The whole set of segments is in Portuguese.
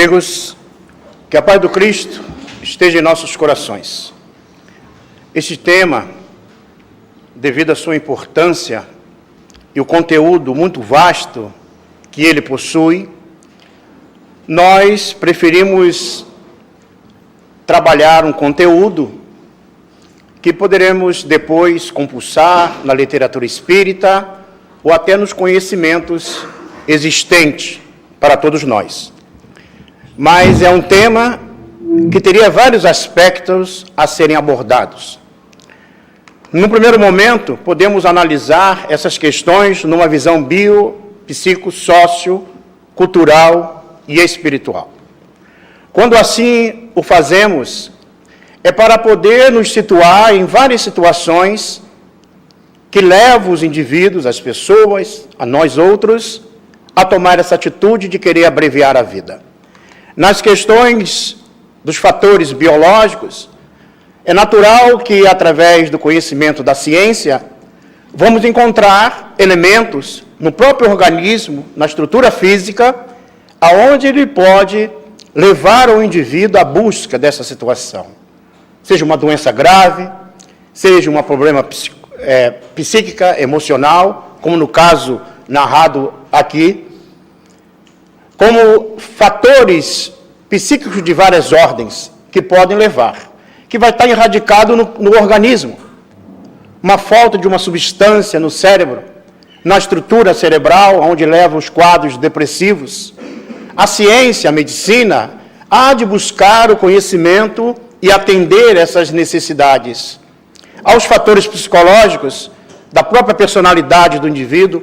Amigos, que a paz do Cristo esteja em nossos corações. Este tema, devido à sua importância e o conteúdo muito vasto que ele possui, nós preferimos trabalhar um conteúdo que poderemos depois compulsar na literatura espírita ou até nos conhecimentos existentes para todos nós. Mas é um tema que teria vários aspectos a serem abordados. No primeiro momento, podemos analisar essas questões numa visão psico, sócio, cultural e espiritual. Quando assim o fazemos, é para poder nos situar em várias situações que levam os indivíduos, as pessoas, a nós outros, a tomar essa atitude de querer abreviar a vida. Nas questões dos fatores biológicos, é natural que, através do conhecimento da ciência, vamos encontrar elementos no próprio organismo, na estrutura física, aonde ele pode levar o indivíduo à busca dessa situação. Seja uma doença grave, seja um problema psíquica, emocional, como no caso narrado aqui, como fatores psíquicos de várias ordens que podem levar, que vai estar erradicado no organismo. Uma falta de uma substância no cérebro, na estrutura cerebral, onde leva os quadros depressivos. A ciência, a medicina, há de buscar o conhecimento e atender essas necessidades. Aos fatores psicológicos, da própria personalidade do indivíduo,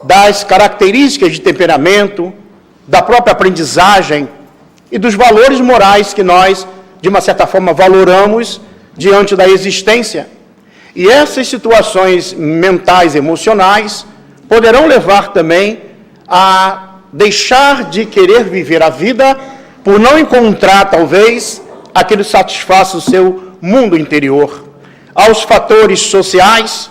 das características de temperamento, da própria aprendizagem e dos valores morais que nós, de uma certa forma, valoramos diante da existência. E essas situações mentais e emocionais poderão levar também a deixar de querer viver a vida por não encontrar, talvez, aquilo que satisfaça o seu mundo interior. Aos fatores sociais,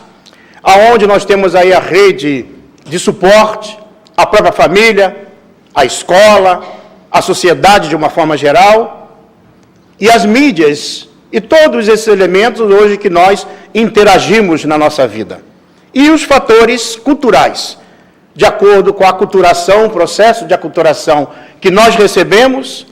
aonde nós temos aí a rede de suporte, a própria família, a escola, a sociedade de uma forma geral, e as mídias, e todos esses elementos hoje que nós interagimos na nossa vida. E os fatores culturais, de acordo com a aculturação, o processo de aculturação que nós recebemos,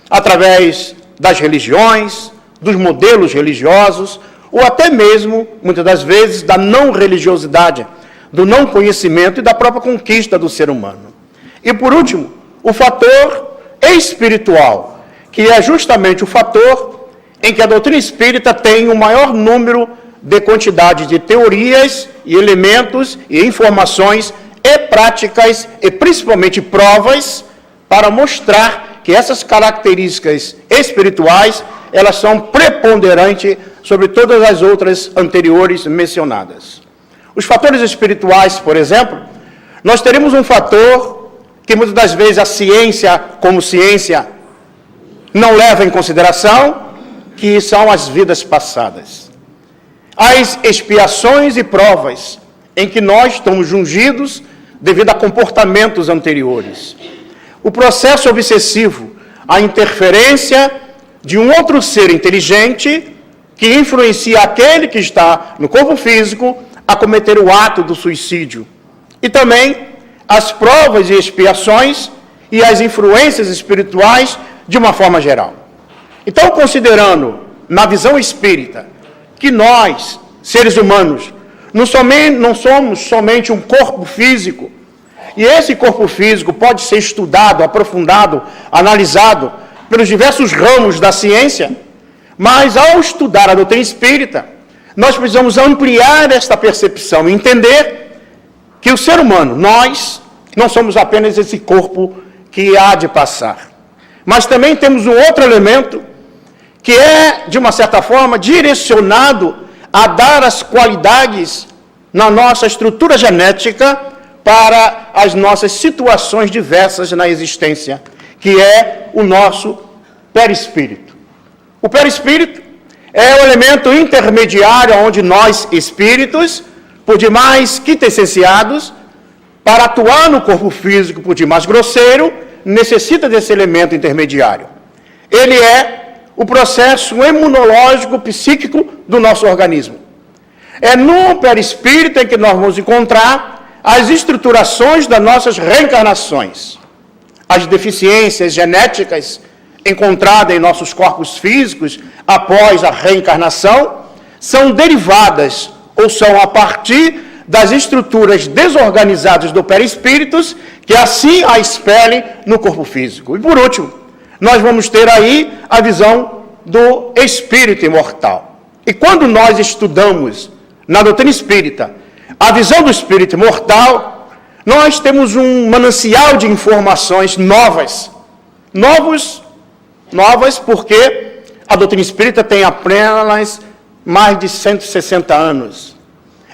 através das religiões, dos modelos religiosos, ou até mesmo, muitas das vezes, da não religiosidade, do não conhecimento e da própria conquista do ser humano. E, por último, o fator espiritual, que é justamente o fator em que a doutrina espírita tem o maior número de quantidade de teorias e elementos e informações e práticas e, principalmente, provas para mostrar que essas características espirituais, elas são preponderantes sobre todas as outras anteriores mencionadas. Os fatores espirituais, por exemplo, nós teremos um fator que muitas das vezes a ciência, como ciência, não leva em consideração, que são as vidas passadas. As expiações e provas em que nós estamos ungidos devido a comportamentos anteriores. O processo obsessivo, a interferência de um outro ser inteligente que influencia aquele que está no corpo físico a cometer o ato do suicídio. E também as provas e expiações e as influências espirituais de uma forma geral. Então, considerando, na visão espírita, que nós, seres humanos, não somos somente um corpo físico, e esse corpo físico pode ser estudado, aprofundado, analisado pelos diversos ramos da ciência, mas ao estudar a doutrina espírita, nós precisamos ampliar esta percepção e entender que o ser humano, nós, não somos apenas esse corpo que há de passar. Mas também temos um outro elemento que é, de uma certa forma, direcionado a dar as qualidades na nossa estrutura genética para as nossas situações diversas na existência, que é o nosso perispírito. O perispírito é o elemento intermediário onde nós, espíritos, por demais quintessenciados, para atuar no corpo físico, por demais grosseiro, necessita desse elemento intermediário. Ele é o processo imunológico psíquico do nosso organismo. É no perispírito em que nós vamos encontrar as estruturações das nossas reencarnações. As deficiências genéticas encontradas em nossos corpos físicos após a reencarnação são derivadas ou são a partir das estruturas desorganizadas do perispírito que assim a expelem no corpo físico. E por último, nós vamos ter aí a visão do espírito imortal. E quando nós estudamos na doutrina espírita a visão do espírito imortal, nós temos um manancial de informações novas porque a doutrina espírita tem apenas mais de 160 anos.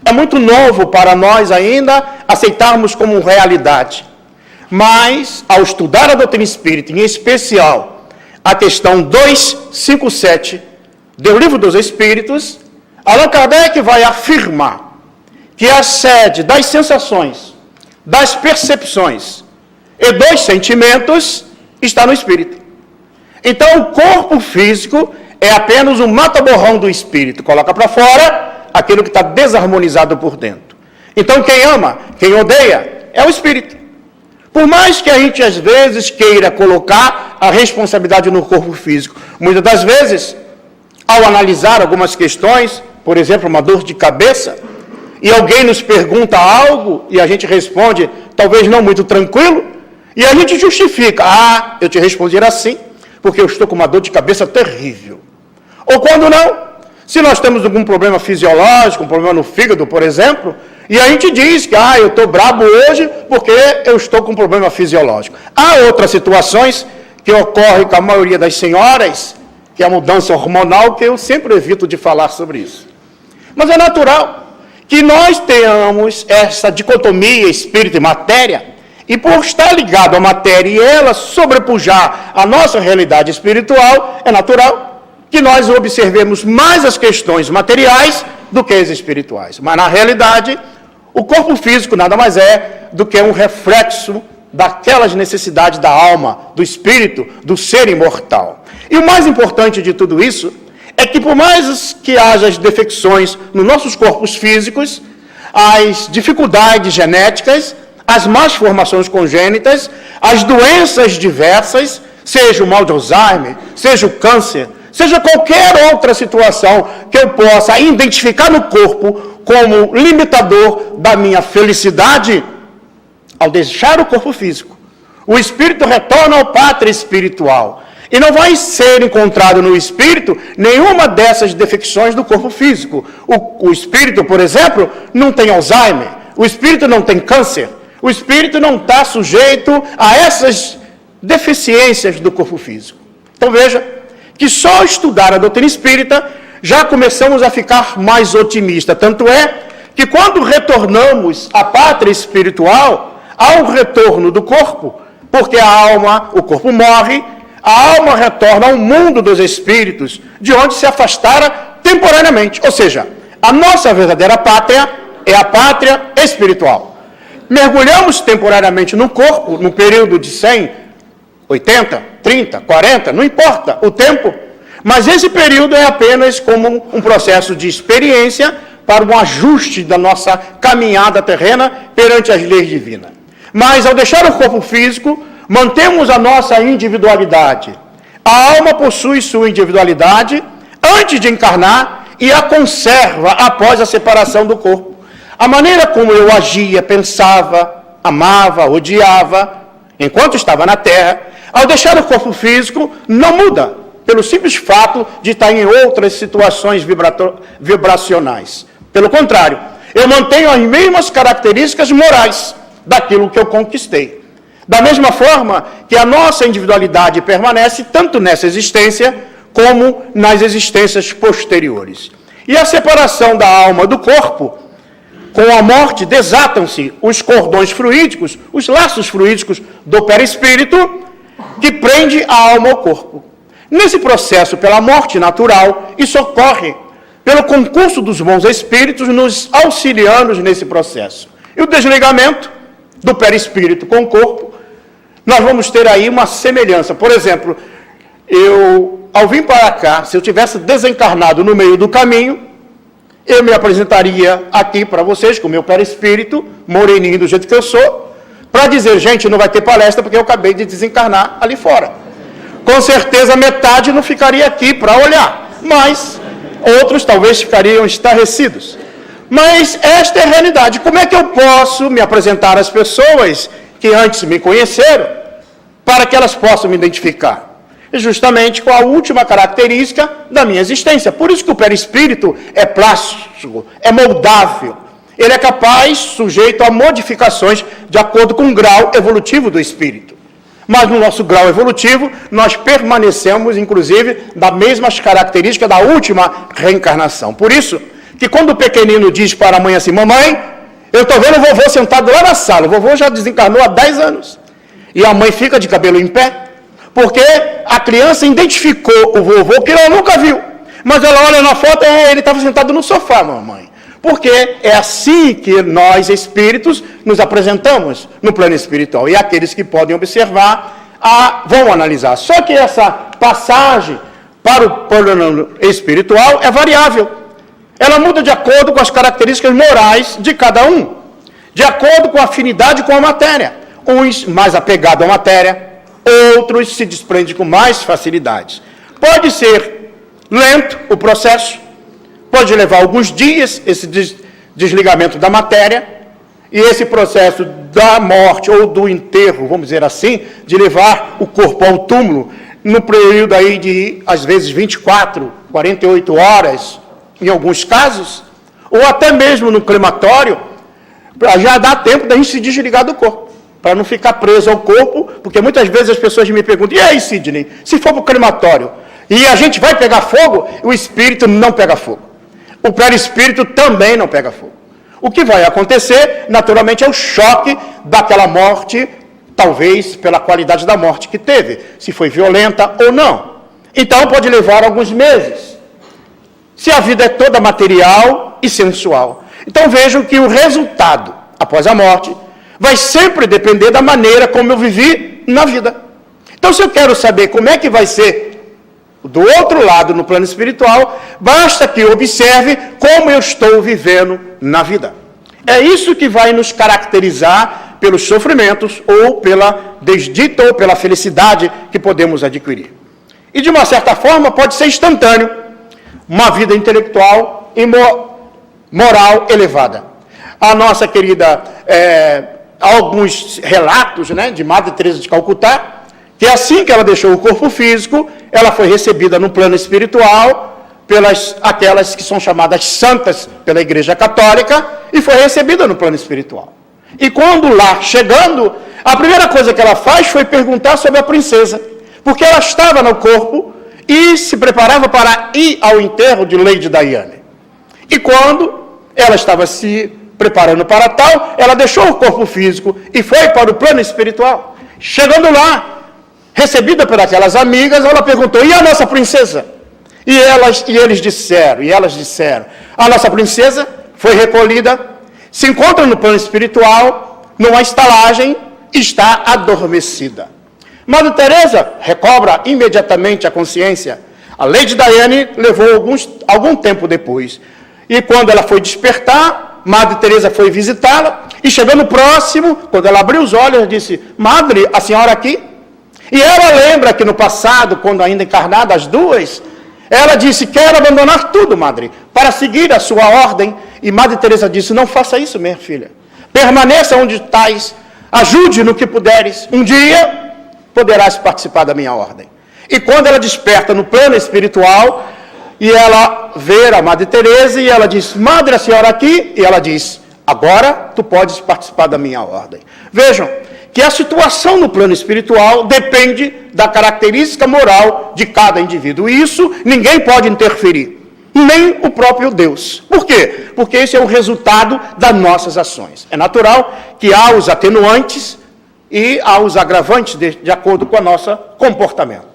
É muito novo para nós ainda aceitarmos como realidade. Mas, ao estudar a doutrina espírita, em especial a questão 257 do Livro dos Espíritos, Allan Kardec vai afirmar que a sede das sensações, das percepções e dos sentimentos está no espírito. Então, o corpo físico é apenas um mata-borrão do espírito, coloca para fora aquilo que está desarmonizado por dentro. Então, quem ama, quem odeia, é o espírito. Por mais que a gente, às vezes, queira colocar a responsabilidade no corpo físico, muitas das vezes, ao analisar algumas questões, por exemplo, uma dor de cabeça, e alguém nos pergunta algo, e a gente responde, talvez não muito tranquilo, e a gente justifica, eu te respondi assim, porque eu estou com uma dor de cabeça terrível. Ou quando não, se nós temos algum problema fisiológico, um problema no fígado, por exemplo, e a gente diz que, eu estou brabo hoje porque eu estou com um problema fisiológico. Há outras situações que ocorrem com a maioria das senhoras, que é a mudança hormonal, que eu sempre evito de falar sobre isso. Mas é natural que nós tenhamos essa dicotomia espírito e matéria, e por estar ligado à matéria e ela sobrepujar a nossa realidade espiritual, é natural que nós observemos mais as questões materiais do que as espirituais. Mas, na realidade, o corpo físico nada mais é do que um reflexo daquelas necessidades da alma, do espírito, do ser imortal. E o mais importante de tudo isso é que, por mais que haja as defecções nos nossos corpos físicos, as dificuldades genéticas, as más formações congênitas, as doenças diversas, seja o mal de Alzheimer, seja o câncer, seja qualquer outra situação que eu possa identificar no corpo como limitador da minha felicidade, ao deixar o corpo físico, o espírito retorna ao pátria espiritual. E não vai ser encontrado no espírito nenhuma dessas defecções do corpo físico. O espírito, por exemplo, não tem Alzheimer, o espírito não tem câncer, o espírito não está sujeito a essas deficiências do corpo físico. Então veja que só estudar a doutrina espírita já começamos a ficar mais otimistas. Tanto é que quando retornamos à pátria espiritual, há um retorno do corpo, porque a alma, o corpo morre, a alma retorna ao mundo dos espíritos, de onde se afastara temporariamente. Ou seja, a nossa verdadeira pátria é a pátria espiritual. Mergulhamos temporariamente no corpo, no período de 100, 80, 30, 40, não importa o tempo, mas esse período é apenas como um processo de experiência para um ajuste da nossa caminhada terrena perante as leis divinas. Mas ao deixar o corpo físico, mantemos a nossa individualidade. A alma possui sua individualidade antes de encarnar e a conserva após a separação do corpo. A maneira como eu agia, pensava, amava, odiava, enquanto estava na Terra, ao deixar o corpo físico, não muda, pelo simples fato de estar em outras situações vibracionais. Pelo contrário, eu mantenho as mesmas características morais daquilo que eu conquistei. Da mesma forma que a nossa individualidade permanece tanto nessa existência como nas existências posteriores. E a separação da alma do corpo, com a morte, desatam-se os cordões fluídicos, os laços fluídicos do perispírito, que prende a alma ao corpo. Nesse processo, pela morte natural, isso ocorre pelo concurso dos bons espíritos nos auxiliando nesse processo. E o desligamento do perispírito com o corpo nós vamos ter aí uma semelhança. Por exemplo, ao vir para cá, se eu tivesse desencarnado no meio do caminho, eu me apresentaria aqui para vocês, com o meu perispírito, moreninho do jeito que eu sou, para dizer, gente, não vai ter palestra porque eu acabei de desencarnar ali fora. Com certeza metade não ficaria aqui para olhar, mas outros talvez ficariam estarrecidos. Mas esta é a realidade. Como é que eu posso me apresentar às pessoas que antes me conheceram, para que elas possam me identificar? Justamente com a última característica da minha existência. Por isso que o perispírito é plástico, é moldável. Ele é capaz, sujeito a modificações de acordo com o grau evolutivo do espírito. Mas no nosso grau evolutivo, nós permanecemos, inclusive, das mesmas características da última reencarnação. Por isso que quando o pequenino diz para a mãe assim, mamãe, eu estou vendo o vovô sentado lá na sala, o vovô já desencarnou há 10 anos. E a mãe fica de cabelo em pé, porque a criança identificou o vovô que ela nunca viu. Mas ela olha na foto e ele estava sentado no sofá, mamãe. Porque é assim que nós, espíritos, nos apresentamos no plano espiritual. E aqueles que podem observar vão analisar. Só que essa passagem para o plano espiritual é variável. Ela muda de acordo com as características morais de cada um. De acordo com a afinidade com a matéria. Uns mais apegados à matéria, outros se desprendem com mais facilidade. Pode ser lento o processo, pode levar alguns dias esse desligamento da matéria, e esse processo da morte ou do enterro, vamos dizer assim, de levar o corpo ao túmulo, no período aí de, às vezes, 24, 48 horas, em alguns casos, ou até mesmo no crematório, já dá tempo da gente se desligar do corpo, para não ficar preso ao corpo, porque muitas vezes as pessoas me perguntam, e aí, Sidney, se for para o crematório, e a gente vai pegar fogo, o espírito não pega fogo. O perispírito também não pega fogo. O que vai acontecer, naturalmente, é o choque daquela morte, talvez pela qualidade da morte que teve, se foi violenta ou não. Então, pode levar alguns meses, se a vida é toda material e sensual. Então, vejam que o resultado, após a morte, vai sempre depender da maneira como eu vivi na vida. Então, se eu quero saber como é que vai ser do outro lado, no plano espiritual, basta que eu observe como eu estou vivendo na vida. É isso que vai nos caracterizar pelos sofrimentos, ou pela desdita, ou pela felicidade que podemos adquirir. E, de uma certa forma, pode ser instantâneo. Uma vida intelectual e moral elevada. A nossa querida, alguns relatos, né, de Madre Teresa de Calcutá, que assim que ela deixou o corpo físico, ela foi recebida no plano espiritual pelas aquelas que são chamadas santas pela Igreja Católica, e foi recebida no plano espiritual. E quando lá, chegando, a primeira coisa que ela faz foi perguntar sobre a princesa, porque ela estava no corpo e se preparava para ir ao enterro de Lady Diana. E quando ela estava se preparando para tal, ela deixou o corpo físico e foi para o plano espiritual. Chegando lá, recebida por aquelas amigas, ela perguntou, e a nossa princesa? E elas disseram, a nossa princesa foi recolhida, se encontra no plano espiritual, numa estalagem, está adormecida. Madre Teresa recobra imediatamente a consciência. A Lady Diana levou algum tempo depois. E quando ela foi despertar, Madre Teresa foi visitá-la, e chegando próximo, quando ela abriu os olhos, ela disse, Madre, a senhora aqui? E ela lembra que no passado, quando ainda encarnada, as duas, ela disse, quero abandonar tudo, Madre, para seguir a sua ordem. E Madre Teresa disse, não faça isso, minha filha. Permaneça onde estás, ajude no que puderes. Um dia poderás participar da minha ordem. E quando ela desperta no plano espiritual, e ela vê a Madre Teresa, e ela diz, Madre, a senhora aqui? E ela diz, agora tu podes participar da minha ordem. Vejam, que a situação no plano espiritual depende da característica moral de cada indivíduo. E isso ninguém pode interferir, nem o próprio Deus. Por quê? Porque esse é o resultado das nossas ações. É natural que há os atenuantes e há os agravantes de acordo com o nosso comportamento.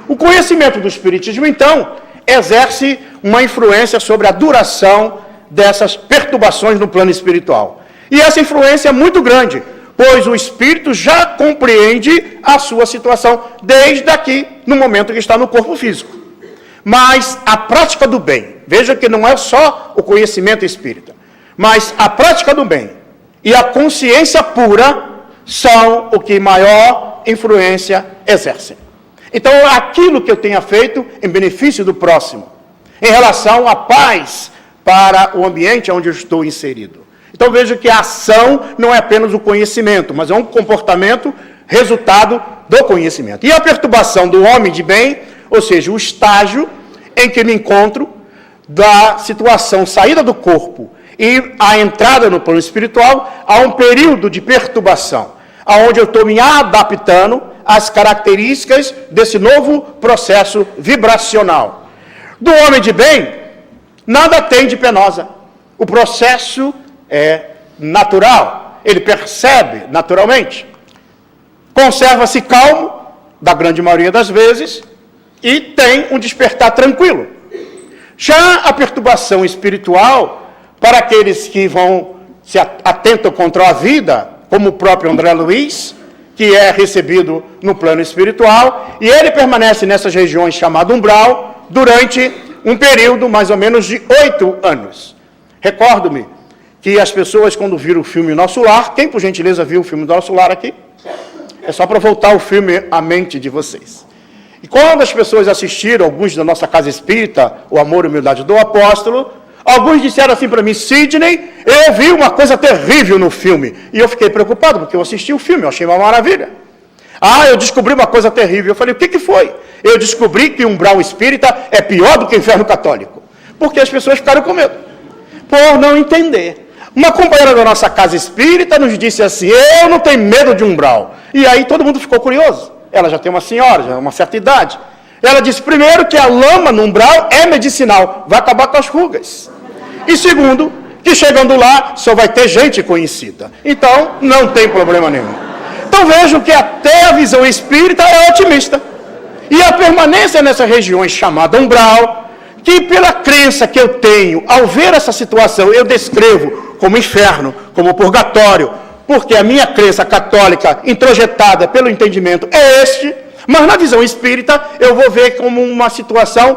O conhecimento do Espiritismo, então, exerce uma influência sobre a duração dessas perturbações no plano espiritual. E essa influência é muito grande, pois o espírito já compreende a sua situação desde aqui, no momento que está no corpo físico. Mas a prática do bem, veja que não é só o conhecimento espírita, mas a prática do bem e a consciência pura são o que maior influência exercem. Então, aquilo que eu tenha feito em benefício do próximo, em relação à paz para o ambiente onde eu estou inserido. Então, veja que a ação não é apenas o conhecimento, mas é um comportamento resultado do conhecimento. E a perturbação do homem de bem, ou seja, o estágio em que me encontro da situação saída do corpo e a entrada no plano espiritual, há um período de perturbação, onde eu estou me adaptando às características desse novo processo vibracional. Do homem de bem, nada tem de penosa. O processo é natural, ele percebe naturalmente. Conserva-se calmo, da grande maioria das vezes, e tem um despertar tranquilo. Já a perturbação espiritual, para aqueles que vão se atentam contra a vida, como o próprio André Luiz, que é recebido no plano espiritual, e ele permanece nessas regiões chamado umbral durante um período mais ou menos de 8 anos. Recordo-me que as pessoas, quando viram o filme Nosso Lar, quem por gentileza viu o filme Nosso Lar aqui? É só para voltar o filme à mente de vocês. E quando as pessoas assistiram, alguns da nossa casa espírita, O Amor e Humildade do Apóstolo, alguns disseram assim para mim: Sidney, eu vi uma coisa terrível no filme. E eu fiquei preocupado, porque eu assisti o filme, eu achei uma maravilha. Eu descobri uma coisa terrível. Eu falei: o que foi? Eu descobri que um umbral espírita é pior do que o inferno católico. Porque as pessoas ficaram com medo, por não entender. Uma companheira da nossa casa espírita nos disse assim: eu não tenho medo de umbral. E aí todo mundo ficou curioso. Ela já tem uma senhora, já uma certa idade. Ela disse, primeiro, que a lama no umbral é medicinal, vai acabar com as rugas. E segundo, que chegando lá só vai ter gente conhecida. Então, não tem problema nenhum. Então vejam que até a visão espírita é otimista. E a permanência nessas regiões chamada umbral, que pela crença que eu tenho, ao ver essa situação, eu descrevo como inferno, como purgatório, porque a minha crença católica, introjetada pelo entendimento, é este, mas na visão espírita, eu vou ver como uma situação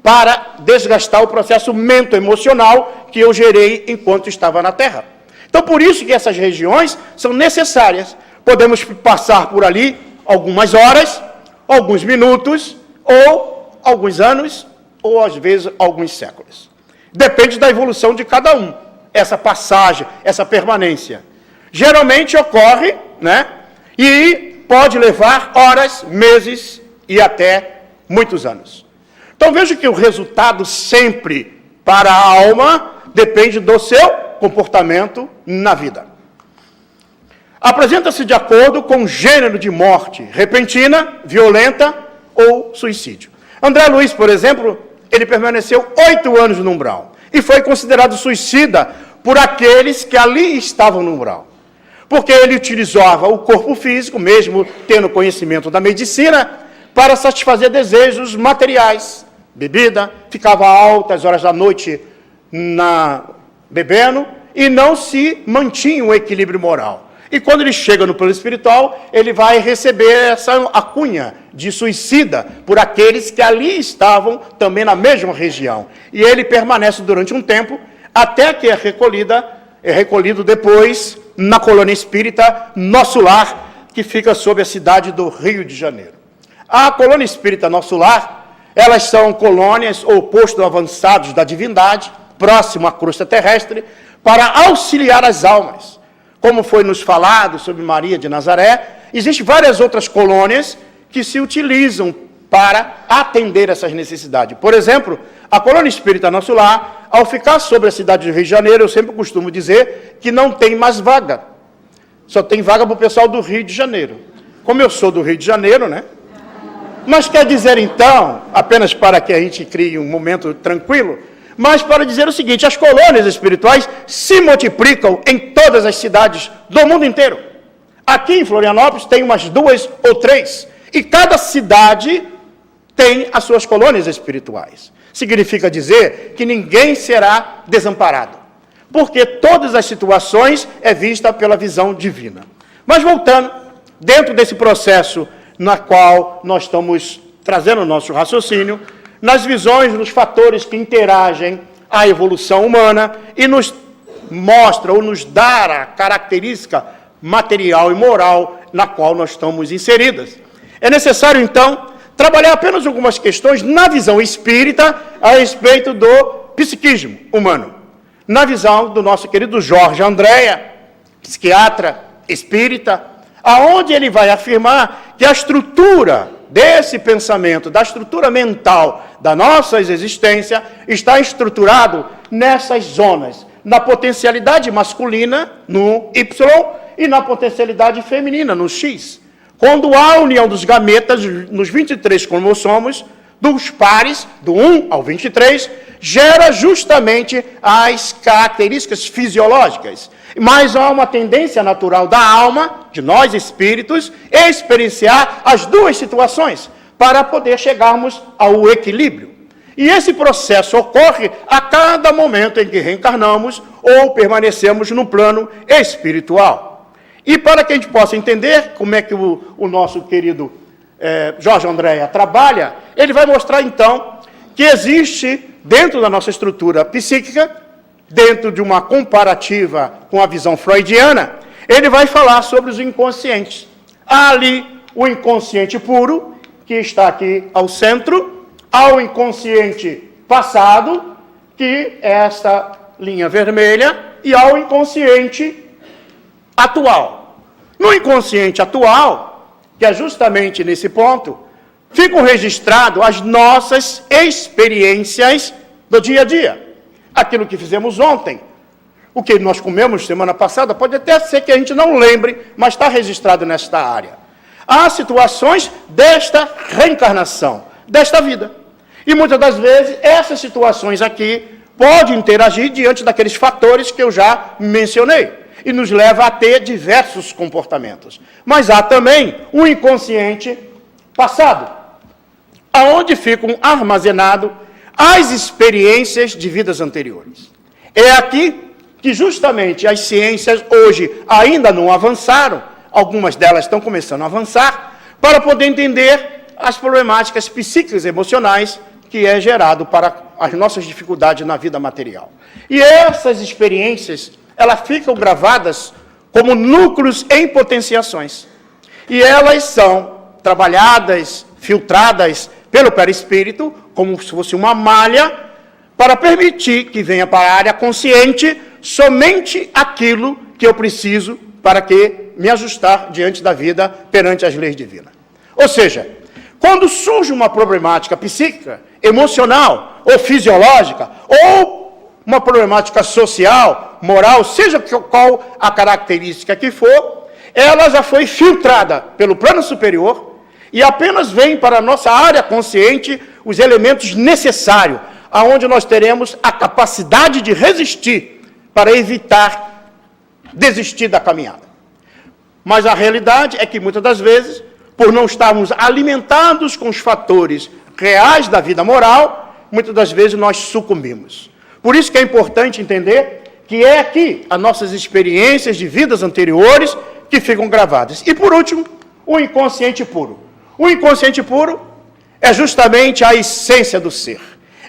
para desgastar o processo mento-emocional que eu gerei enquanto estava na Terra. Então, por isso que essas regiões são necessárias. Podemos passar por ali algumas horas, alguns minutos, ou alguns anos, ou às vezes alguns séculos. Depende da evolução de cada um, essa passagem, essa permanência. Geralmente ocorre, e pode levar horas, meses e até muitos anos. Então veja que o resultado sempre para a alma depende do seu comportamento na vida. Apresenta-se de acordo com o gênero de morte, repentina, violenta ou suicídio. André Luiz, por exemplo, ele permaneceu 8 anos no umbral e foi considerado suicida por aqueles que ali estavam no umbral. Porque ele utilizava o corpo físico, mesmo tendo conhecimento da medicina, para satisfazer desejos materiais. Bebida, ficava altas horas da noite bebendo e não se mantinha um equilíbrio moral. E quando ele chega no plano espiritual, ele vai receber essa alcunha de suicida por aqueles que ali estavam também na mesma região. E ele permanece durante um tempo, até que é recolhido depois na colônia espírita Nosso Lar, que fica sob a cidade do Rio de Janeiro. A colônia espírita Nosso Lar, elas são colônias ou postos avançados da divindade, próximo à crosta terrestre, para auxiliar as almas. Como foi nos falado sobre Maria de Nazaré, existem várias outras colônias que se utilizam para atender essas necessidades. Por exemplo, a colônia espírita Nosso Lar, ao ficar sobre a cidade do Rio de Janeiro, eu sempre costumo dizer que não tem mais vaga. Só tem vaga para o pessoal do Rio de Janeiro. Como eu sou do Rio de Janeiro, Mas quer dizer, então, apenas para que a gente crie um momento tranquilo, mas para dizer o seguinte: as colônias espirituais se multiplicam em todas as cidades do mundo inteiro. Aqui em Florianópolis tem umas 2 ou 3, e cada cidade tem as suas colônias espirituais. Significa dizer que ninguém será desamparado, porque todas as situações é vista pela visão divina. Mas voltando, dentro desse processo na qual nós estamos trazendo o nosso raciocínio, nas visões, nos fatores que interagem a evolução humana e nos mostra ou nos dá a característica material e moral na qual nós estamos inseridas. É necessário, então, trabalhar apenas algumas questões na visão espírita a respeito do psiquismo humano. Na visão do nosso querido Jorge Andréa, psiquiatra espírita, aonde ele vai afirmar que a estrutura desse pensamento, da estrutura mental da nossa existência, está estruturado nessas zonas, na potencialidade masculina, no Y, e na potencialidade feminina, no X. Quando há a união dos gametas, nos 23 cromossomos, dos pares, do 1 ao 23, gera justamente as características fisiológicas. Mas há uma tendência natural da alma, de nós espíritos, experienciar as duas situações, para poder chegarmos ao equilíbrio. E esse processo ocorre a cada momento em que reencarnamos ou permanecemos no plano espiritual. E para que a gente possa entender como é que o nosso querido Jorge Andréa trabalha, ele vai mostrar então que existe dentro da nossa estrutura psíquica, dentro de uma comparativa com a visão freudiana, ele vai falar sobre os inconscientes. Há ali o inconsciente puro, que está aqui ao centro, há o inconsciente passado, que é esta linha vermelha, e há o inconsciente atual. No inconsciente atual, que é justamente nesse ponto, ficam registradas as nossas experiências do dia a dia. Aquilo que fizemos ontem, o que nós comemos semana passada, pode até ser que a gente não lembre, mas está registrado nesta área. Há situações desta reencarnação, desta vida. E muitas das vezes, essas situações aqui podem interagir diante daqueles fatores que eu já mencionei, e nos leva a ter diversos comportamentos. Mas há também o inconsciente passado, aonde ficam armazenadas as experiências de vidas anteriores. É aqui que justamente as ciências hoje ainda não avançaram, algumas delas estão começando a avançar, para poder entender as problemáticas psíquicas e emocionais que é gerado para as nossas dificuldades na vida material. E essas experiências, elas ficam gravadas como núcleos em potenciações. E elas são trabalhadas, filtradas pelo perispírito, como se fosse uma malha, para permitir que venha para a área consciente somente aquilo que eu preciso para que me ajustar diante da vida perante as leis divinas. Ou seja, quando surge uma problemática psíquica, emocional ou fisiológica, ou uma problemática social, moral, seja qual a característica que for, ela já foi filtrada pelo plano superior e apenas vem para a nossa área consciente os elementos necessários, aonde nós teremos a capacidade de resistir para evitar desistir da caminhada. Mas a realidade é que muitas das vezes, por não estarmos alimentados com os fatores reais da vida moral, muitas das vezes nós sucumbimos. Por isso que é importante entender que é aqui as nossas experiências de vidas anteriores que ficam gravadas. E por último, o inconsciente puro. O inconsciente puro é justamente a essência do ser.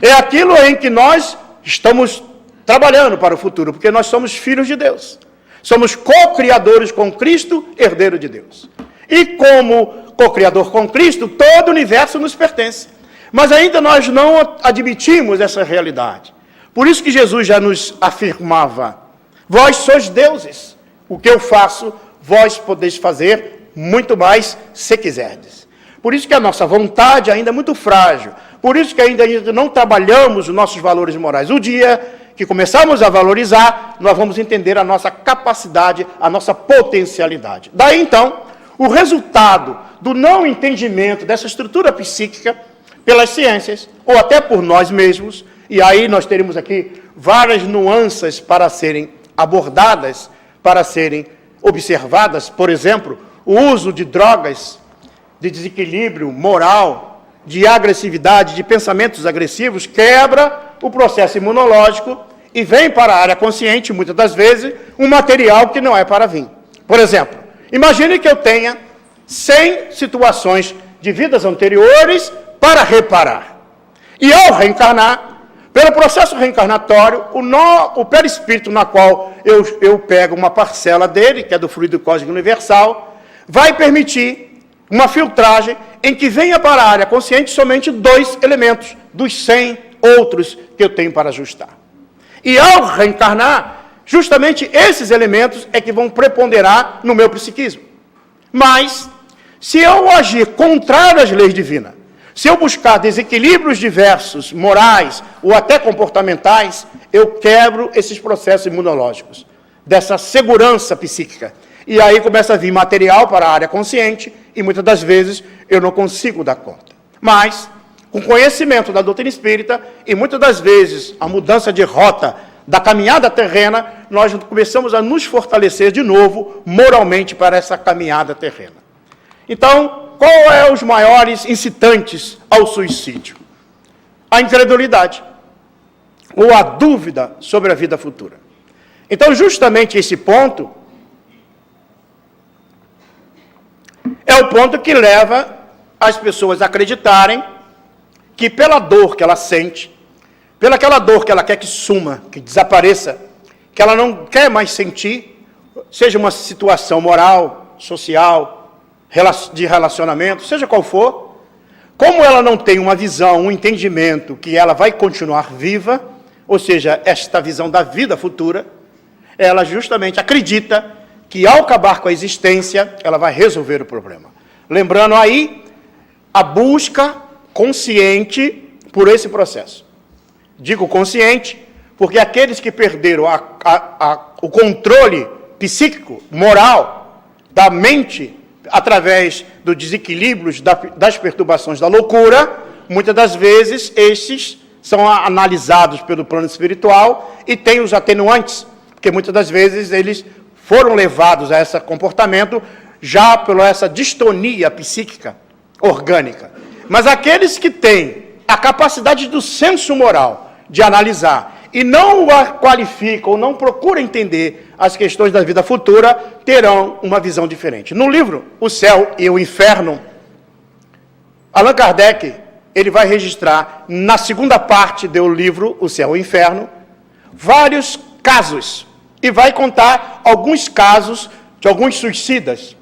É aquilo em que nós estamos trabalhando para o futuro, porque nós somos filhos de Deus. Somos co-criadores com Cristo, herdeiro de Deus. E como co-criador com Cristo, todo o universo nos pertence. Mas ainda nós não admitimos essa realidade. Por isso que Jesus já nos afirmava: vós sois deuses. O que eu faço, vós podeis fazer muito mais se quiserdes. Por isso que a nossa vontade ainda é muito frágil. Por isso que ainda não trabalhamos os nossos valores morais. O dia que começarmos a valorizar, nós vamos entender a nossa capacidade, a nossa potencialidade. Daí, então, o resultado do não entendimento dessa estrutura psíquica pelas ciências, ou até por nós mesmos, e aí nós teremos aqui várias nuances para serem abordadas, para serem observadas. Por exemplo, o uso de drogas, de desequilíbrio moral, de agressividade, de pensamentos agressivos, quebra o processo imunológico e vem para a área consciente, muitas das vezes, um material que não é para vir. Por exemplo, Imagine que eu tenha 100 situações de vidas anteriores para reparar. E ao reencarnar, pelo processo reencarnatório, o perispírito na qual eu pego uma parcela dele, que é do fluido cósmico universal, vai permitir uma filtragem em que venha para a área consciente somente 2 elementos dos 100 outros que eu tenho para ajustar. E ao reencarnar, justamente esses elementos é que vão preponderar no meu psiquismo. Mas, se eu agir contrário às leis divinas, se eu buscar desequilíbrios diversos, morais ou até comportamentais, eu quebro esses processos imunológicos, dessa segurança psíquica. E aí começa a vir material para a área consciente e muitas das vezes eu não consigo dar conta. Mas, com conhecimento da doutrina espírita e muitas das vezes a mudança de rota da caminhada terrena, nós começamos a nos fortalecer de novo moralmente para essa caminhada terrena. Então, qual é os maiores incitantes ao suicídio? A incredulidade, ou a dúvida sobre a vida futura. Então, justamente esse ponto é o ponto que leva as pessoas a acreditarem que pela dor que ela sente, pela aquela dor que ela quer que suma, que desapareça, que ela não quer mais sentir, seja uma situação moral, social, de relacionamento, seja qual for, como ela não tem uma visão, um entendimento que ela vai continuar viva, ou seja, esta visão da vida futura, ela justamente acredita que ao acabar com a existência, ela vai resolver o problema. Lembrando aí a busca consciente por esse processo. Digo consciente, porque aqueles que perderam o controle psíquico, moral, da mente, através dos desequilíbrios, das perturbações da loucura, muitas das vezes estes são analisados pelo plano espiritual e têm os atenuantes, porque muitas das vezes eles foram levados a esse comportamento já por essa distonia psíquica orgânica. Mas aqueles que têm a capacidade do senso moral de analisar e não a qualificam, ou não procuram entender as questões da vida futura, terão uma visão diferente. No livro O Céu e o Inferno, Allan Kardec, ele vai registrar, na segunda parte do livro O Céu e o Inferno, vários casos, e vai contar alguns casos de alguns suicidas,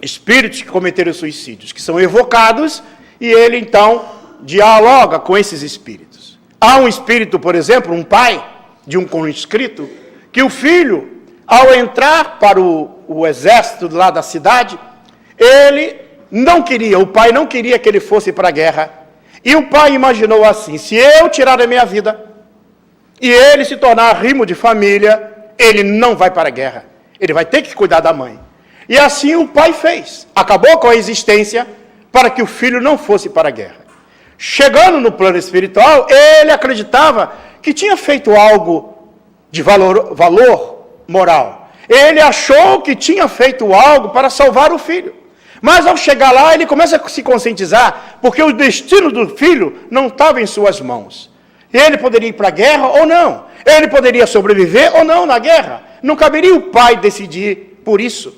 espíritos que cometeram suicídios, que são evocados, e ele, então, dialoga com esses espíritos. Há um espírito, por exemplo, um pai de um conscrito, que o filho, ao entrar para o exército lá da cidade, ele não queria, o pai não queria que ele fosse para a guerra. E o pai imaginou assim: se eu tirar a minha vida e ele se tornar rimo de família, ele não vai para a guerra. Ele vai ter que cuidar da mãe. E assim o pai fez. Acabou com a existência para que o filho não fosse para a guerra. Chegando no plano espiritual, ele acreditava que tinha feito algo de valor moral. Ele achou que tinha feito algo para salvar o filho. Mas ao chegar lá, ele começa a se conscientizar, porque o destino do filho não estava em suas mãos. Ele poderia ir para a guerra ou não. Ele poderia sobreviver ou não na guerra. Não caberia o pai decidir por isso.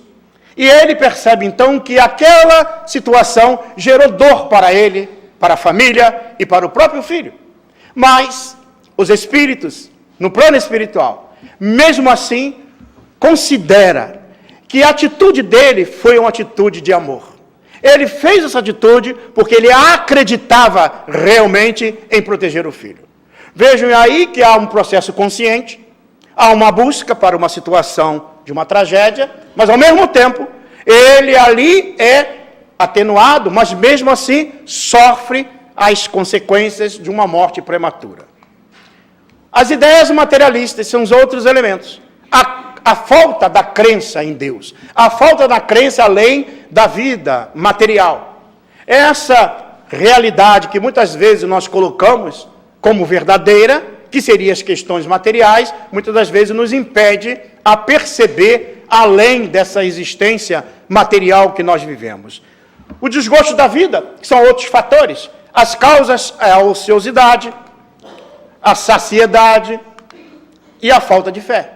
E ele percebe então que aquela situação gerou dor para ele, para a família e para o próprio filho. Mas os espíritos, no plano espiritual, mesmo assim, considera que a atitude dele foi uma atitude de amor. Ele fez essa atitude porque ele acreditava realmente em proteger o filho. Vejam aí que há um processo consciente, há uma busca para uma situação de uma tragédia, mas ao mesmo tempo, ele ali é atenuado, mas mesmo assim sofre as consequências de uma morte prematura. As ideias materialistas são os outros elementos. A falta da crença em Deus, a falta da crença além da vida material. Essa realidade que muitas vezes nós colocamos como verdadeira, que seriam as questões materiais, muitas das vezes nos impede a perceber além dessa existência material que nós vivemos. O desgosto da vida, que são outros fatores. As causas é a ociosidade, a saciedade e a falta de fé.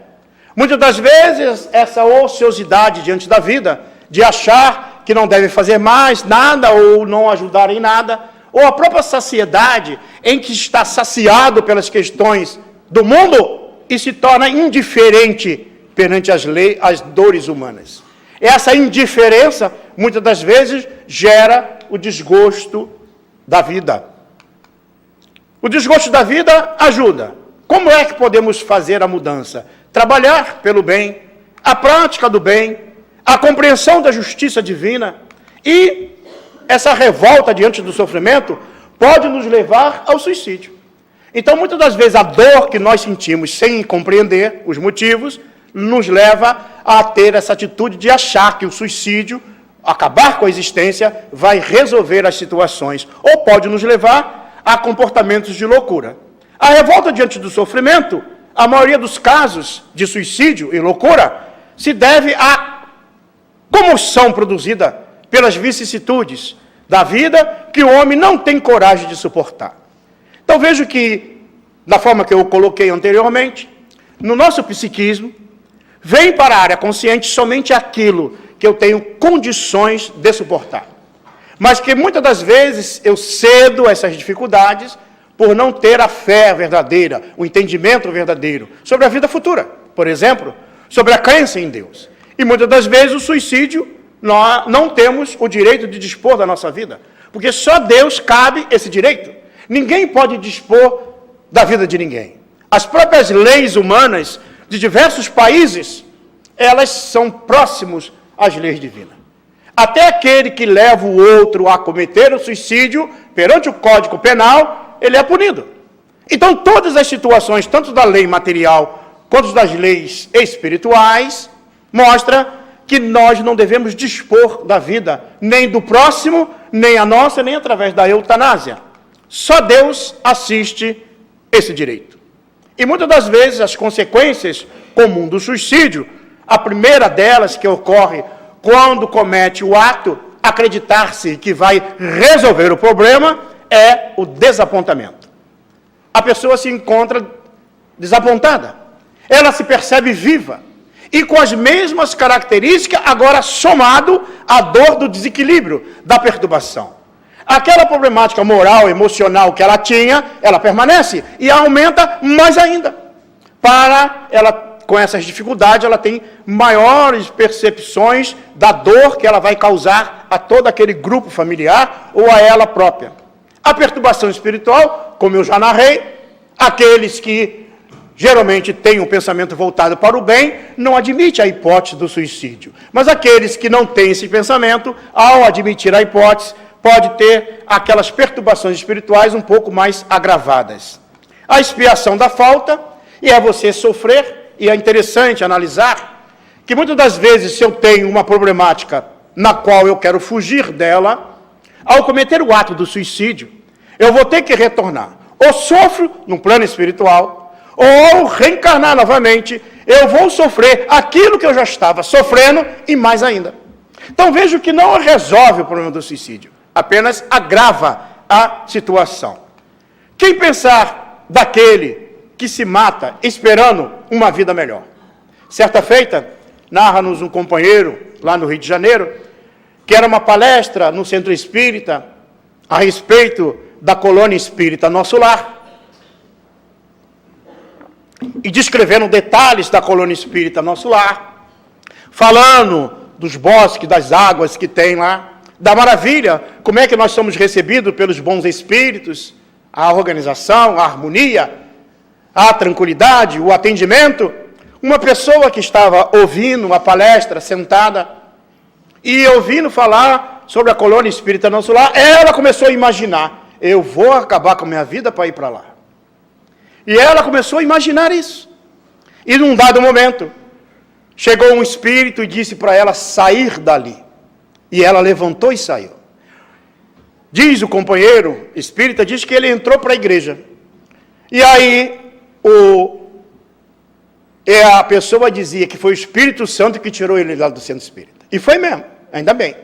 Muitas das vezes, essa ociosidade diante da vida de achar que não deve fazer mais nada ou não ajudar em nada, ou a própria saciedade em que está saciado pelas questões do mundo e se torna indiferente perante as dores humanas. Essa indiferença, muitas das vezes, gera o desgosto da vida. O desgosto da vida ajuda. Como é que podemos fazer a mudança? Trabalhar pelo bem, a prática do bem, a compreensão da justiça divina, e essa revolta diante do sofrimento pode nos levar ao suicídio. Então, muitas das vezes, a dor que nós sentimos sem compreender os motivos, nos leva a ter essa atitude de achar que o suicídio, acabar com a existência, vai resolver as situações. Ou pode nos levar a comportamentos de loucura. A revolta diante do sofrimento, a maioria dos casos de suicídio e loucura, se deve à comoção produzida pelas vicissitudes da vida que o homem não tem coragem de suportar. Então vejo que, da forma que eu coloquei anteriormente, no nosso psiquismo, vem para a área consciente somente aquilo que eu tenho condições de suportar. Mas que muitas das vezes eu cedo a essas dificuldades por não ter a fé verdadeira, o entendimento verdadeiro sobre a vida futura, por exemplo, sobre a crença em Deus. E muitas das vezes o suicídio, nós não temos o direito de dispor da nossa vida, porque só Deus cabe esse direito. Ninguém pode dispor da vida de ninguém. As próprias leis humanas de diversos países, elas são próximos às leis divinas. Até aquele que leva o outro a cometer o suicídio, perante o Código Penal, ele é punido. Então, todas as situações, tanto da lei material, quanto das leis espirituais, mostra que nós não devemos dispor da vida, nem do próximo, nem a nossa, nem através da eutanásia. Só Deus assiste esse direito. E muitas das vezes as consequências comuns do suicídio, a primeira delas que ocorre quando comete o ato, acreditar-se que vai resolver o problema, é o desapontamento. A pessoa se encontra desapontada, ela se percebe viva, e com as mesmas características, agora somado à dor do desequilíbrio, da perturbação. Aquela problemática moral, emocional que ela tinha, ela permanece e aumenta mais ainda. Para ela, com essas dificuldades, ela tem maiores percepções da dor que ela vai causar a todo aquele grupo familiar ou a ela própria. A perturbação espiritual, como eu já narrei, aqueles que geralmente têm um pensamento voltado para o bem, não admite a hipótese do suicídio. Mas aqueles que não têm esse pensamento, ao admitir a hipótese, pode ter aquelas perturbações espirituais um pouco mais agravadas. A expiação da falta, e é você sofrer, e é interessante analisar que muitas das vezes, se eu tenho uma problemática na qual eu quero fugir dela, ao cometer o ato do suicídio, eu vou ter que retornar. Ou sofro no plano espiritual, ou ao reencarnar novamente, eu vou sofrer aquilo que eu já estava sofrendo e mais ainda. Então vejo que não resolve o problema do suicídio, apenas agrava a situação. Quem pensar daquele que se mata esperando uma vida melhor? Certa feita, narra-nos um companheiro lá no Rio de Janeiro, que era uma palestra no Centro Espírita a respeito da colônia espírita Nosso Lar, e descrevendo detalhes da colônia espírita Nosso Lar, falando dos bosques, das águas que tem lá, da maravilha, como é que nós somos recebidos pelos bons espíritos, a organização, a harmonia, a tranquilidade, o atendimento. Uma pessoa que estava ouvindo a palestra, sentada, e ouvindo falar sobre a colônia espírita Nosso Lar, ela começou a imaginar, eu vou acabar com a minha vida para ir para lá. E ela começou a imaginar isso. E num dado momento, chegou um espírito e disse para ela sair dali. E ela levantou e saiu. Diz o companheiro espírita, diz que ele entrou para a igreja. E aí, a pessoa dizia que foi o Espírito Santo que tirou ele lá do centro espírita. E foi mesmo, ainda bem.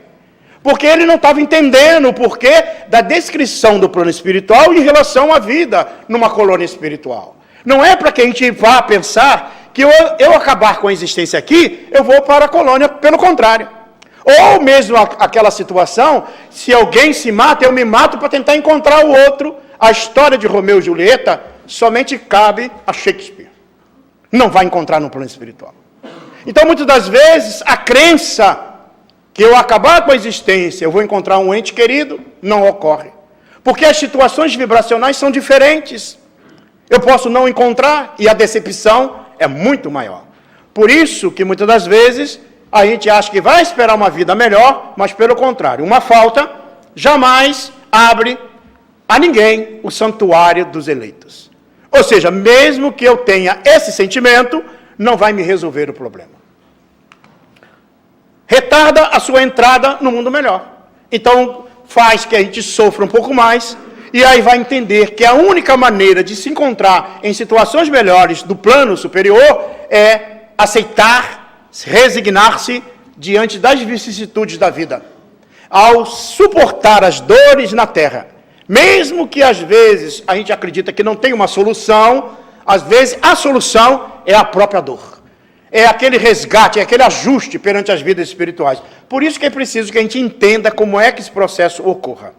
Porque ele não estava entendendo o porquê da descrição do plano espiritual em relação à vida numa colônia espiritual. Não é para que a gente vá pensar que eu acabar com a existência aqui, eu vou para a colônia, pelo contrário. Ou mesmo aquela situação, se alguém se mata, eu me mato para tentar encontrar o outro. A história de Romeu e Julieta somente cabe a Shakespeare. Não vai encontrar no plano espiritual. Então, muitas das vezes, a crença que eu acabar com a existência, eu vou encontrar um ente querido, não ocorre. Porque as situações vibracionais são diferentes. Eu posso não encontrar e a decepção é muito maior. Por isso que muitas das vezes a gente acha que vai esperar uma vida melhor, mas pelo contrário, uma falta jamais abre a ninguém o santuário dos eleitos. Ou seja, mesmo que eu tenha esse sentimento, não vai me resolver o problema. Retarda a sua entrada no mundo melhor. Então, faz que a gente sofra um pouco mais, e aí vai entender que a única maneira de se encontrar em situações melhores do plano superior é aceitar, resignar-se diante das vicissitudes da vida. Ao suportar as dores na terra, mesmo que às vezes a gente acredita que não tem uma solução, às vezes a solução é a própria dor. É aquele resgate, é aquele ajuste perante as vidas espirituais. Por isso que é preciso que a gente entenda como é que esse processo ocorra.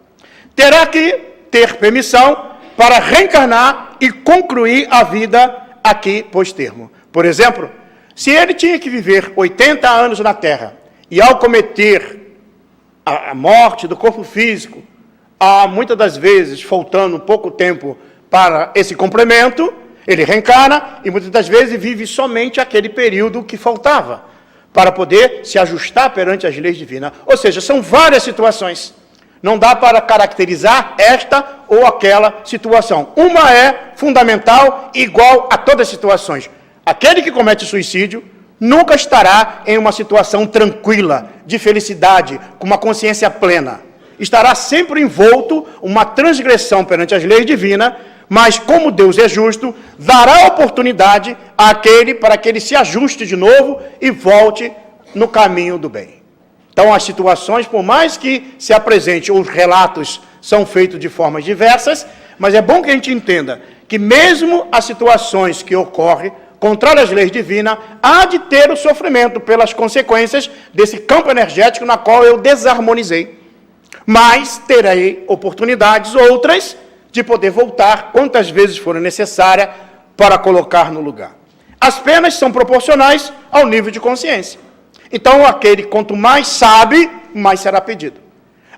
Terá que ter permissão para reencarnar e concluir a vida aqui pós termo. Por exemplo, se ele tinha que viver 80 anos na Terra, e ao cometer a morte do corpo físico, muitas das vezes, faltando pouco tempo para esse complemento, ele reencarna e muitas das vezes vive somente aquele período que faltava, para poder se ajustar perante as leis divinas. Ou seja, são várias situações. Não dá para caracterizar esta ou aquela situação. Uma é fundamental, igual a todas as situações. Aquele que comete suicídio nunca estará em uma situação tranquila, de felicidade, com uma consciência plena. Estará sempre envolto uma transgressão perante as leis divinas, mas como Deus é justo, dará oportunidade àquele para que ele se ajuste de novo e volte no caminho do bem. Então, as situações, por mais que se apresente, os relatos são feitos de formas diversas, mas é bom que a gente entenda que mesmo as situações que ocorrem contrárias às leis divinas, há de ter o sofrimento pelas consequências desse campo energético na qual eu desarmonizei. Mas terei oportunidades outras de poder voltar quantas vezes forem necessárias para colocar no lugar. As penas são proporcionais ao nível de consciência. Então, aquele quanto mais sabe, mais será pedido.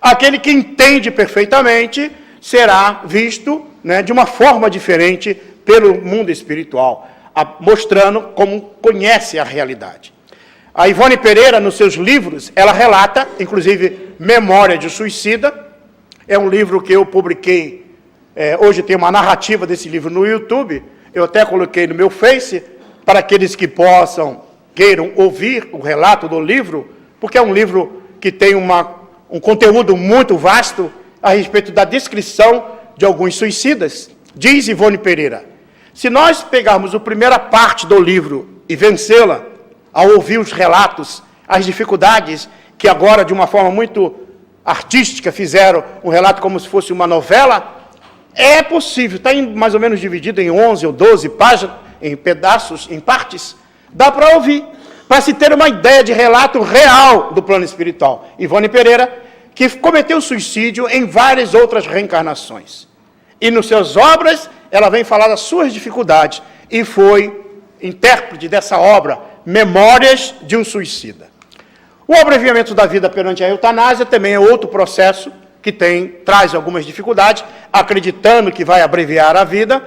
Aquele que entende perfeitamente será visto, de uma forma diferente pelo mundo espiritual, mostrando como conhece a realidade. A Ivone Pereira, nos seus livros, ela relata, inclusive, Memória de Suicida. É um livro que eu publiquei, hoje tem uma narrativa desse livro no YouTube, eu até coloquei no meu Face, para aqueles que queiram ouvir o relato do livro, porque é um livro que tem um conteúdo muito vasto a respeito da descrição de alguns suicidas. Diz Ivone Pereira: se nós pegarmos a primeira parte do livro e vencê-la, ao ouvir os relatos, as dificuldades, que agora, de uma forma muito artística, fizeram um relato como se fosse uma novela, é possível, está mais ou menos dividido em 11 ou 12 páginas, em pedaços, em partes, dá para ouvir, para se ter uma ideia de relato real do plano espiritual. Ivone Pereira, que cometeu suicídio em várias outras reencarnações. E nas suas obras, ela vem falar das suas dificuldades, e foi intérprete dessa obra, Memórias de um Suicida. O abreviamento da vida perante a eutanásia também é outro processo que traz algumas dificuldades, acreditando que vai abreviar a vida.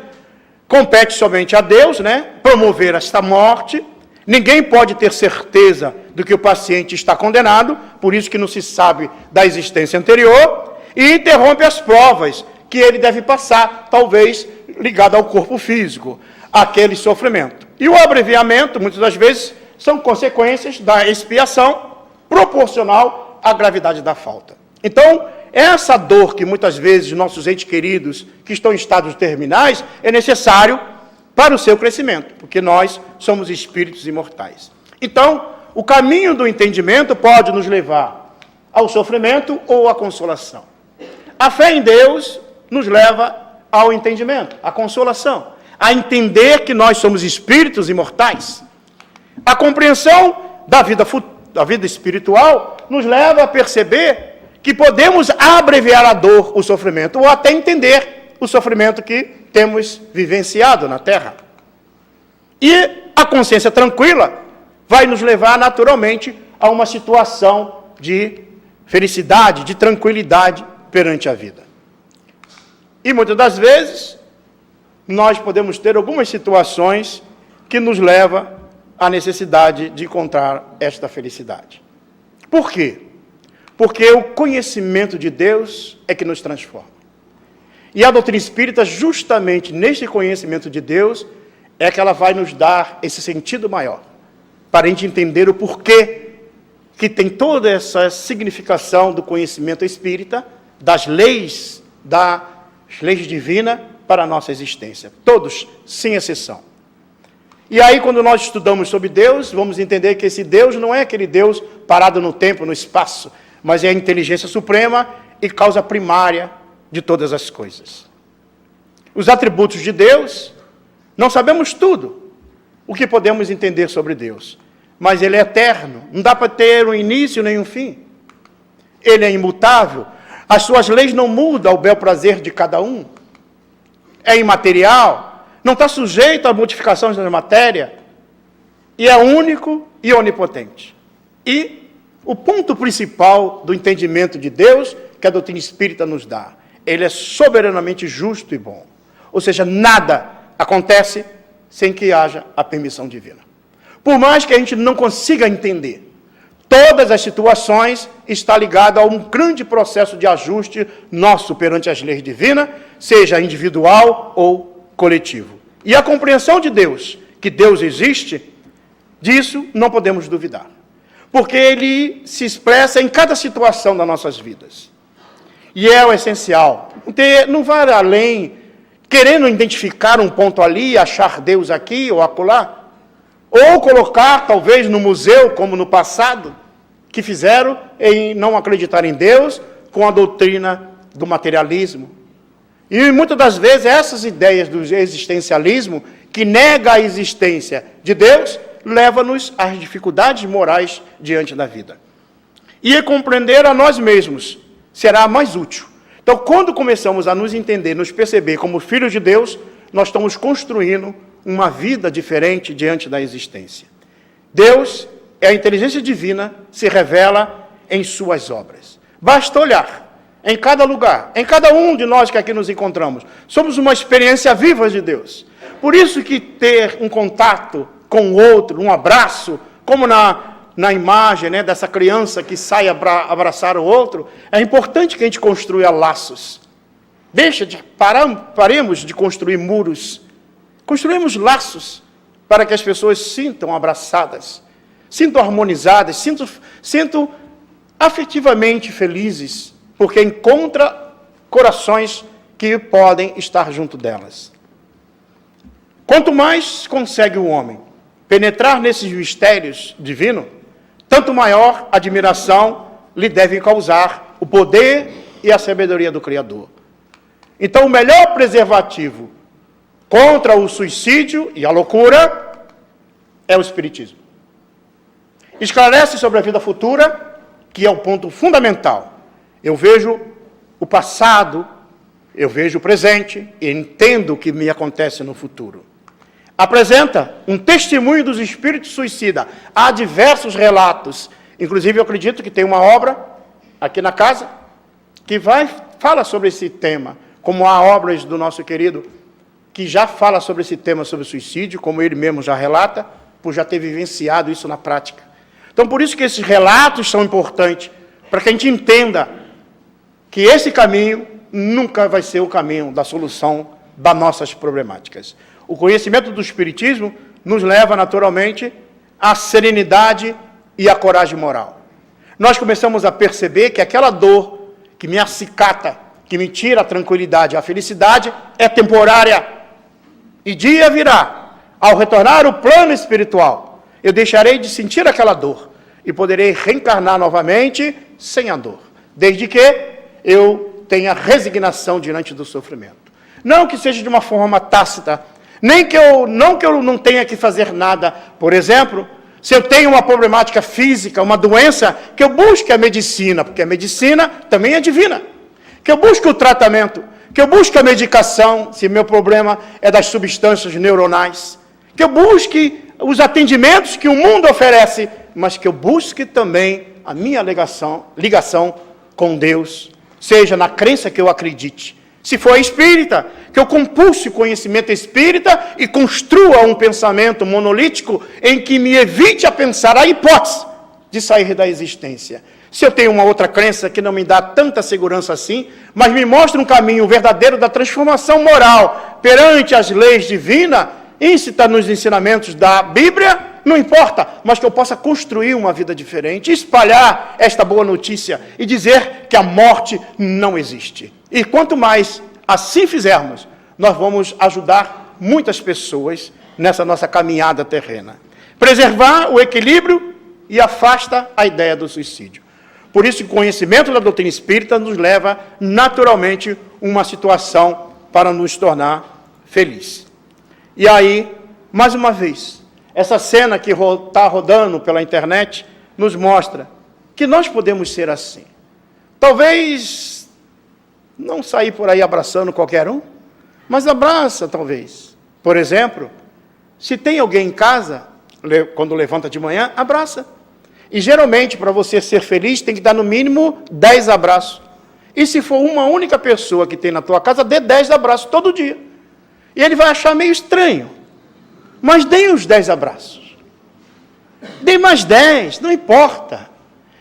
Compete somente a Deus, promover esta morte. Ninguém pode ter certeza do que o paciente está condenado, por isso que não se sabe da existência anterior, e interrompe as provas que ele deve passar, talvez ligado ao corpo físico, aquele sofrimento. E o abreviamento, muitas das vezes, são consequências da expiação proporcional à gravidade da falta. Então, essa dor que muitas vezes nossos entes queridos que estão em estados terminais é necessário para o seu crescimento, porque nós somos espíritos imortais. Então, o caminho do entendimento pode nos levar ao sofrimento ou à consolação. A fé em Deus nos leva ao entendimento, à consolação, a entender que nós somos espíritos imortais. A compreensão da vida da vida espiritual, nos leva a perceber que podemos abreviar a dor, o sofrimento, ou até entender o sofrimento que temos vivenciado na Terra. E a consciência tranquila vai nos levar naturalmente a uma situação de felicidade, de tranquilidade perante a vida. E muitas das vezes, nós podemos ter algumas situações que nos levam à necessidade de encontrar esta felicidade. Por quê? Porque o conhecimento de Deus é que nos transforma. E a doutrina espírita, justamente neste conhecimento de Deus, é que ela vai nos dar esse sentido maior, para a gente entender o porquê que tem toda essa significação do conhecimento espírita, das leis divinas para a nossa existência. Todos, sem exceção. E aí, quando nós estudamos sobre Deus, vamos entender que esse Deus não é aquele Deus parado no tempo, no espaço, mas é a inteligência suprema e causa primária de todas as coisas. Os atributos de Deus, não sabemos tudo o que podemos entender sobre Deus, mas Ele é eterno, não dá para ter um início nem um fim. Ele é imutável, as suas leis não mudam ao bel prazer de cada um. É imaterial, não está sujeito a modificações da matéria, e é único e onipotente. E o ponto principal do entendimento de Deus, que a doutrina espírita nos dá, Ele é soberanamente justo e bom. Ou seja, nada acontece sem que haja a permissão divina. Por mais que a gente não consiga entender, todas as situações estão ligadas a um grande processo de ajuste nosso perante as leis divinas, seja individual ou coletivo. E a compreensão de Deus, que Deus existe, disso não podemos duvidar. Porque Ele se expressa em cada situação das nossas vidas. E é o essencial. Não vai além, querendo identificar um ponto ali, achar Deus aqui ou acolá, ou colocar, talvez, no museu, como no passado, que fizeram em não acreditar em Deus com a doutrina do materialismo. E muitas das vezes essas ideias do existencialismo, que nega a existência de Deus, leva-nos às dificuldades morais diante da vida. E compreender a nós mesmos será mais útil. Então, quando começamos a nos entender, nos perceber como filhos de Deus, nós estamos construindo uma vida diferente diante da existência. Deus, a inteligência divina, se revela em suas obras. Basta olhar em cada lugar, em cada um de nós que aqui nos encontramos. Somos uma experiência viva de Deus. Por isso que ter um contato com o outro, um abraço, como na imagem, né, dessa criança que sai abraçar o outro, é importante que a gente construa laços. Paremos de construir muros. Construímos laços para que as pessoas sintam abraçadas, sintam harmonizadas, sintam afetivamente felizes, porque encontra corações que podem estar junto delas. Quanto mais consegue o homem penetrar nesses mistérios divinos, tanto maior admiração lhe deve causar o poder e a sabedoria do Criador. Então, o melhor preservativo contra o suicídio e a loucura é o Espiritismo. Esclarece sobre a vida futura, que é o ponto fundamental. Eu vejo o passado, eu vejo o presente e entendo o que me acontece no futuro. Apresenta um testemunho dos espíritos suicidas. Há diversos relatos. Inclusive, eu acredito que tem uma obra aqui na casa que fala sobre esse tema, como há obras do nosso querido que já fala sobre esse tema, sobre o suicídio, como ele mesmo já relata, por já ter vivenciado isso na prática. Então, por isso que esses relatos são importantes, para que a gente entenda que esse caminho nunca vai ser o caminho da solução das nossas problemáticas. O conhecimento do Espiritismo nos leva, naturalmente, à serenidade e à coragem moral. Nós começamos a perceber que aquela dor que me acicata, que me tira a tranquilidade e a felicidade, é temporária. E dia virá, ao retornar ao plano espiritual, eu deixarei de sentir aquela dor e poderei reencarnar novamente sem a dor, desde que eu tenha resignação diante do sofrimento. Não que seja de uma forma tácita, não que eu não tenha que fazer nada. Por exemplo, Se eu tenho uma problemática física, uma doença, que eu busque a medicina, porque a medicina também é divina. Que eu busque o tratamento, que eu busque a medicação, se meu problema é das substâncias neuronais. Que eu busque os atendimentos que o mundo oferece, mas que eu busque também a minha ligação com Deus, seja na crença que eu acredite. Se for espírita, que eu compulse o conhecimento espírita e construa um pensamento monolítico em que me evite a pensar a hipótese de sair da existência. Se eu tenho uma outra crença que não me dá tanta segurança assim, mas me mostra um caminho verdadeiro da transformação moral perante as leis divinas, íncita nos ensinamentos da Bíblia, não importa, mas que eu possa construir uma vida diferente, espalhar esta boa notícia e dizer que a morte não existe. E quanto mais assim fizermos, nós vamos ajudar muitas pessoas nessa nossa caminhada terrena. Preservar o equilíbrio e afasta a ideia do suicídio. Por isso, o conhecimento da doutrina espírita nos leva naturalmente a uma situação para nos tornar felizes. E aí, mais uma vez, essa cena que está rodando pela internet nos mostra que nós podemos ser assim. Talvez não sair por aí abraçando qualquer um, mas abraça talvez. Por exemplo, se tem alguém em casa, quando levanta de manhã, abraça. E geralmente, para você ser feliz, tem que dar no mínimo 10 abraços. E se for uma única pessoa que tem na tua casa, dê 10 abraços todo dia. E ele vai achar meio estranho. Mas dê os 10 abraços. Dê mais 10, não importa.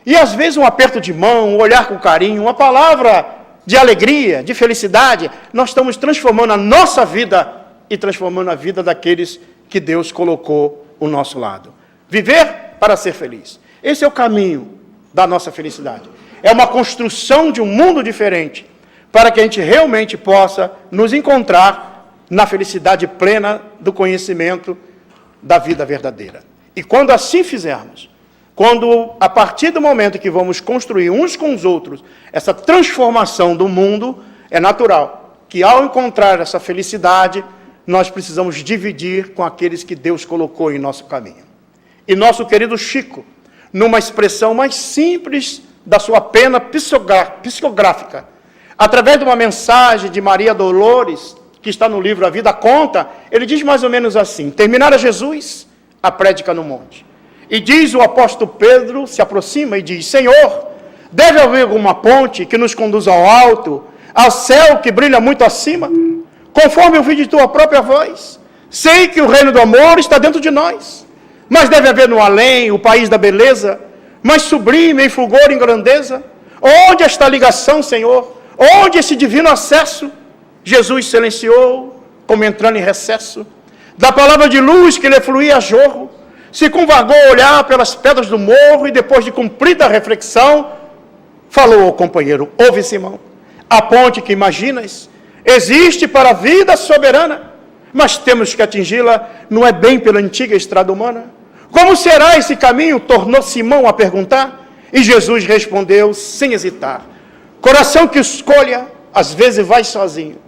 E às vezes um aperto de mão, um olhar com carinho, uma palavra de alegria, de felicidade, nós estamos transformando a nossa vida e transformando a vida daqueles que Deus colocou ao nosso lado. Viver para ser feliz. Esse é o caminho da nossa felicidade. É uma construção de um mundo diferente, para que a gente realmente possa nos encontrar na felicidade plena do conhecimento da vida verdadeira. E quando assim fizermos, quando a partir do momento que vamos construir uns com os outros essa transformação do mundo, é natural que ao encontrar essa felicidade, nós precisamos dividir com aqueles que Deus colocou em nosso caminho. E nosso querido Chico, numa expressão mais simples da sua pena psicográfica, através de uma mensagem de Maria Dolores, que está no livro A Vida Conta, ele diz mais ou menos assim: terminara Jesus a prédica no monte. E diz o apóstolo Pedro, se aproxima e diz: Senhor, deve haver alguma ponte que nos conduza ao alto, ao céu que brilha muito acima? Conforme eu vi de tua própria voz, sei que o reino do amor está dentro de nós, mas deve haver no além o país da beleza, mais sublime em fulgor e em grandeza. Onde está a ligação, Senhor? Onde esse divino acesso? Jesus silenciou, como entrando em recesso. Da palavra de luz que lhe fluía a jorro, se convagou a olhar pelas pedras do morro e depois de cumprida a reflexão, falou ao companheiro: ouve, Simão, a ponte que imaginas existe para a vida soberana, mas temos que atingi-la, não é bem pela antiga estrada humana. Como será esse caminho? Tornou Simão a perguntar, e Jesus respondeu sem hesitar: coração que escolha, às vezes vai sozinho.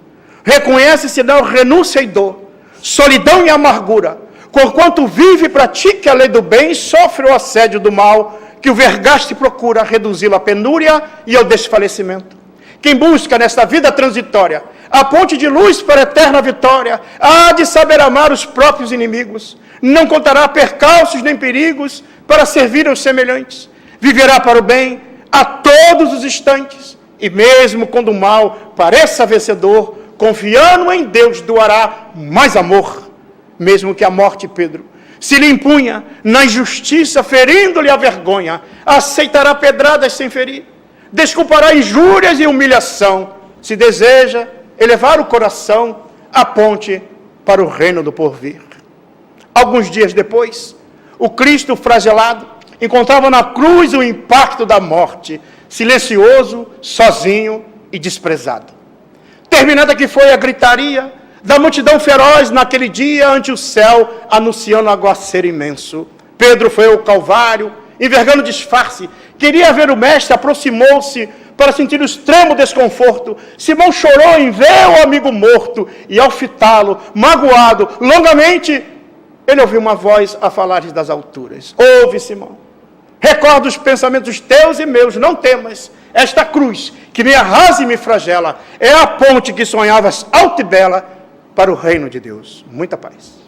Reconhece senão renúncia e dor, solidão e amargura. Conquanto vive e pratique a lei do bem, sofre o assédio do mal, que o vergaste procura reduzi-lo à penúria e ao desfalecimento. Quem busca nesta vida transitória a ponte de luz para a eterna vitória, há de saber amar os próprios inimigos, não contará percalços nem perigos para servir aos semelhantes, viverá para o bem a todos os instantes, e mesmo quando o mal pareça vencedor, confiando em Deus, doará mais amor, mesmo que a morte, Pedro, se lhe impunha na injustiça, ferindo-lhe a vergonha, aceitará pedradas sem ferir, desculpará injúrias e humilhação, se deseja elevar o coração à ponte para o reino do porvir. Alguns dias depois, o Cristo flagelado encontrava na cruz o impacto da morte, silencioso, sozinho e desprezado. Terminada que foi a gritaria da multidão feroz naquele dia ante o céu, anunciando aguaceiro imenso, Pedro foi ao Calvário, envergando disfarce, queria ver o mestre, aproximou-se para sentir o extremo desconforto. Simão chorou em ver o amigo morto, e ao fitá-lo, magoado, longamente ele ouviu uma voz a falares das alturas. Ouve, Simão. Recorda os pensamentos teus e meus, não temas. Esta cruz, que me arrasa e me flagela, é a ponte que sonhavas alta e bela para o reino de Deus. Muita paz.